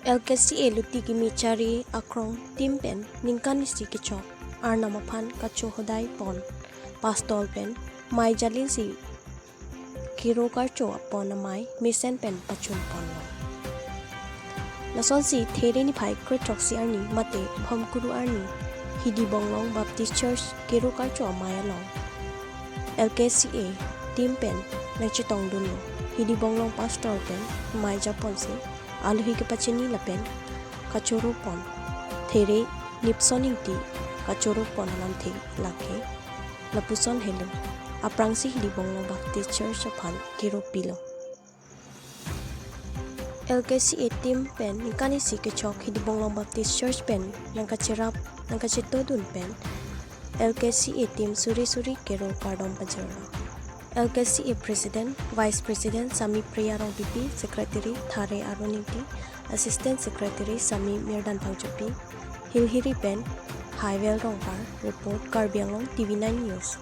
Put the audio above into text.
LKCA Loti kimi chari akrong timpen ningkan kechok Arnam aphan kachehodai pon pastol pen mai jalin si kiro karcho apon mai misen pen pachun pon nason si there ni phai kechok si arni mate phomkuru arni Hidibonglong Baptist Church kiro karcho mai along LKCA timpen nangchitong dulo Hidibonglong pastol pen mai japon si alhi ke pachini lapen kachoro pon there nipsoning ti kachoro pon lamthe lakhe lapuson helo aprangsi Hidibonglong Baptist Church aphan kiro pilo LKCA team pen nikani si kechok Hidibonglong Baptist Church pen nangkachito dun pen LKCA team suri kero kardom pajara LKCA President, Vice President Sami Priyarong BP, Secretary Thare Aroninti, Assistant Secretary Sami Mirdan Pangchapi, Hilhiri Pen, Highwell Rongpar, Report Karbi Anglong Tv9 News.